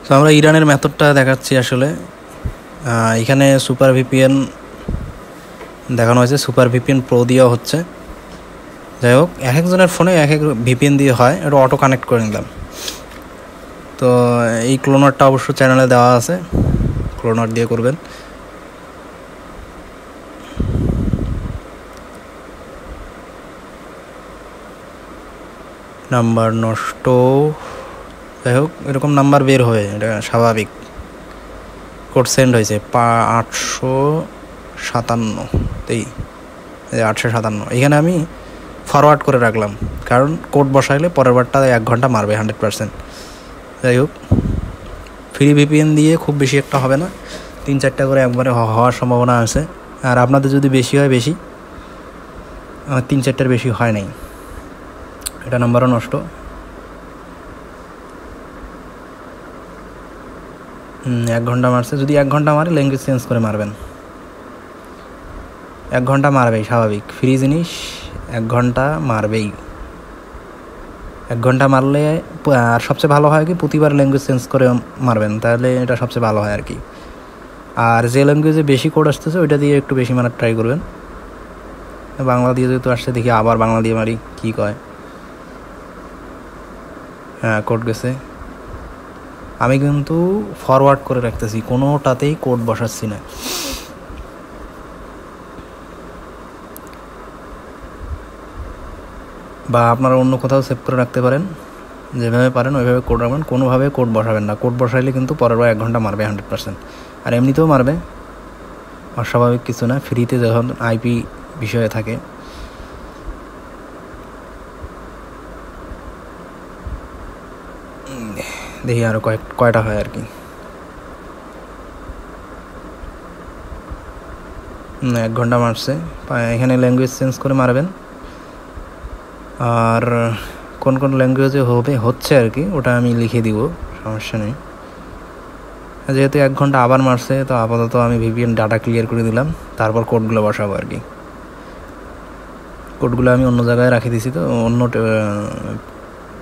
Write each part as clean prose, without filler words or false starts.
তো আমরা ইরানের মেথডটা দেখাচ্ছি আসলে। এখানে সুপার ভিপিএন দেখানো হয়েছে, সুপার ভিপিএন প্রো দিয়েও হচ্ছে। যাই হোক, এক একজনের ফোনে এক এক ভিপিএন দিয়ে হয়, এটা অটো কানেক্ট করে নিলাম। তো এই ক্লোনারটা অবশ্য চ্যানেলে দেওয়া আছে, ক্লোনার দিয়ে করবেন। নাম্বার নষ্ট, যাই হোক এরকম নাম্বার বের হয়ে, এটা স্বাভাবিক। কোড সেন্ড হয়েছে 857, এখানে আমি ফরওয়ার্ড করে রাখলাম, কারণ কোড বসাইলে পরের বারটা 1 ঘন্টা মারবে 100%। যাই হোক, ফ্রি ভিপিএন দিয়ে খুব বেশি একটা হবে না, 3-4টা করে একবারে হওয়ার সম্ভাবনা আছে। আর আপনাদের যদি বেশি হয় বেশি, 3-4টার বেশি হয় নাই। এটা নাম্বারও নষ্ট। 1 ঘন্টা মারছে, যদি 1 ঘন্টা মারে ল্যাঙ্গুয়েজ চেঞ্জ করে মারবেন। 1 ঘন্টা মারবেই, স্বাভাবিক, ফ্রি জিনিস 1 ঘন্টা মারবেই। 1 ঘন্টা মারলে, আর সবচেয়ে ভালো হয় কি প্রতিবার ল্যাঙ্গুয়েজ চেঞ্জ করে মারবেন, তাহলে এটা সবচেয়ে ভালো হয় আর কি। আর যে ল্যাঙ্গুয়েজে বেশি কোড আসতেছে ওইটা দিয়ে একটু বেশি মারার ট্রাই করবেন। বাংলা দিয়ে যেহেতু আসছে, দেখি আবার বাংলা দিয়ে মারি কি কয়। হ্যাঁ, কোড গেছে। আমি কিন্তু ফরওয়ার্ড করে রাখতেছি, কোনোটাতেই কোড বসাচ্ছি না। বা আপনারা অন্য কোথাও সেভ করে রাখতে পারেন, যেভাবে পারেন ওইভাবে কোড রাখবেন, কোনোভাবে কোড বসাবেন না। কোড বসাইলে কিন্তু পরের বার 1 ঘন্টা মারবে 100%। আর এমনিতেও মারবে, অস্বাভাবিক কিছু না, ফ্রিতে যখন আইপি বিষয়ে থাকে। দেখি আরও কয়টা হয় আর কি। 1 ঘন্টা মারছে। এখানে ল্যাঙ্গুয়েজ চেঞ্জ করে মারবেন। আর কোন কোন ল্যাঙ্গুয়েজে হচ্ছে আর কি, ওটা আমি লিখে দিব, সমস্যা নেই। যেহেতু 1 ঘন্টা আবার মারছে, তো আপাতত আমি ভিপিএন ডাটা ক্লিয়ার করে দিলাম, তারপর কোডগুলো বসাবো আর কি। কোডগুলো আমি অন্য জায়গায় রাখি দিছি, তো অন্য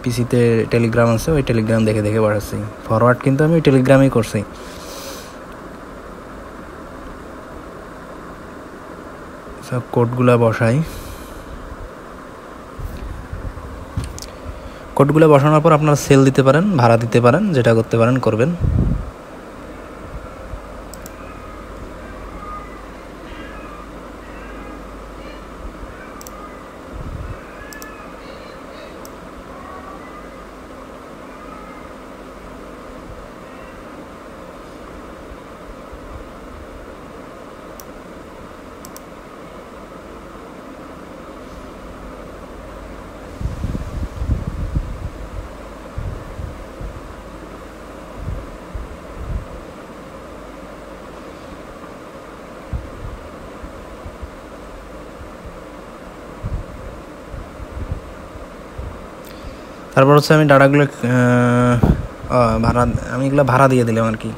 পিসিতে টেলিগ্রাম আছে, ওই টেলিগ্রাম দেখে দেখে বসাচ্ছি। ফরওয়ার্ড কিন্তু আমি ওই টেলিগ্রামেই করছি। সব কোডগুলো বসাই। কোডগুলো বসানোর পর আপনারা সেল দিতে পারেন, ভাড়া দিতে পারেন, যেটা করতে পারেন করবেন। তারপর হচ্ছে আমি ডাটাগুলো আমি এগুলো ভাড়া দিয়ে দিলাম আর কি।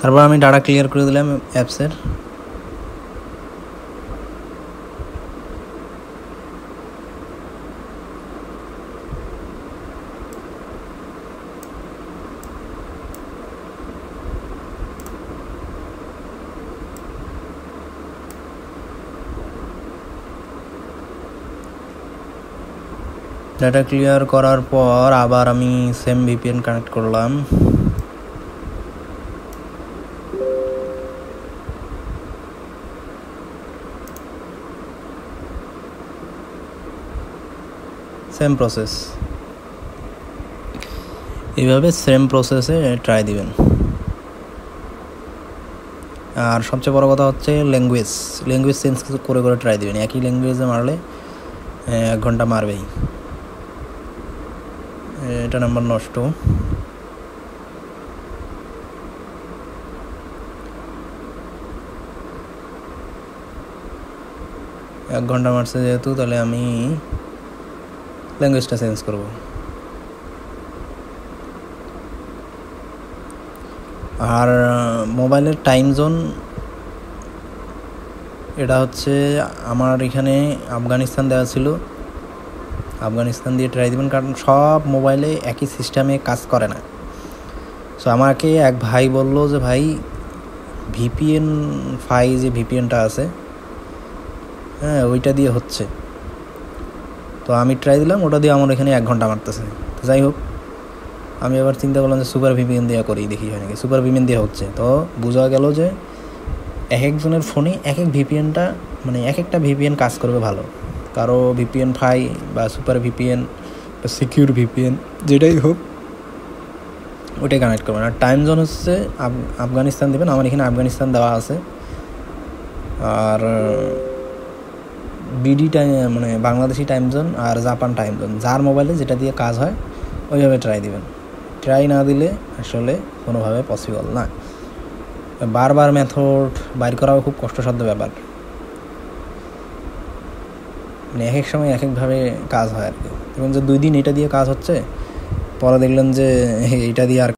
তারপর আমি ডাটা ক্লিয়ার করে দিলাম অ্যাপসের। ডাটা ক্লিয়ার করার পর আবার আমি সেম ভিপিএন কানেক্ট করলাম। সেম প্রসেস, এইভাবে সেম প্রসেসে ট্রাই দিবেন। আর সবচেয়ে বড় কথা হচ্ছে ল্যাঙ্গুয়েজ চেঞ্জ করে করে ট্রাই দিবেন। একই ল্যাঙ্গুয়েজে মারলে 1 ঘন্টা মারবেই। এটা নাম্বার নষ্ট। 1 ঘন্টা মারছে যেহেতু, তাহলে আমি ল্যাঙ্গুয়েজটা চেঞ্জ করব। আর মোবাইলের টাইম জোন এটা হচ্ছে আমার এখানে আফগানিস্তান দেওয়া ছিল, আফগানিস্তান দিয়ে ট্রাই দেবেন, কারণ সব মোবাইলে একই সিস্টেমে কাজ করে না। সো আমাকে এক ভাই বললো যে ভাই ভিপিএন যে ভিপিএনটা আছে, হ্যাঁ ওইটা দিয়ে হচ্ছে। তো আমি ট্রাই দিলাম, ওটা দিয়ে আমার এখানে 1 ঘন্টা মারতেছে। তো যাই হোক, আমি আবার চিন্তা করলাম যে সুপার ভিপিএন দিয়ে করি, দেখি হয় নাকি। সুপার ভিপিএন দিয়ে হচ্ছে। তো বোঝা গেল যে এক একজনের ফোনে এক এক ভিপিএনটা, মানে এক একটা ভিপিএন কাজ করবে ভালো। কারো ভিপিএন বা সুপার ভিপিএন বা সিকিউর ভিপিএন যেটাই হোক ওটাই কানেক্ট করবেন। আর টাইম জোন হচ্ছে আফগানিস্তান দেবেন, আমার এখানে আফগানিস্তান দেওয়া আছে। আর বিডি টাইম মানে বাংলাদেশি টাইম জোন আর জাপান টাইম জোন, যার মোবাইলে যেটা দিয়ে কাজ হয় ওইভাবে ট্রাই দিবেন। ট্রাই না দিলে আসলে কোনোভাবে পসিবল না। বারবার মেথড বাইর করাও খুব কষ্টসাধ্য ব্যাপার, মানে এক এক সময় এক একভাবে কাজ হয় আর কি। এবং যে 2 দিন এটা দিয়ে কাজ হচ্ছে, পরে দেখলেন যে এইটা দিয়ে আর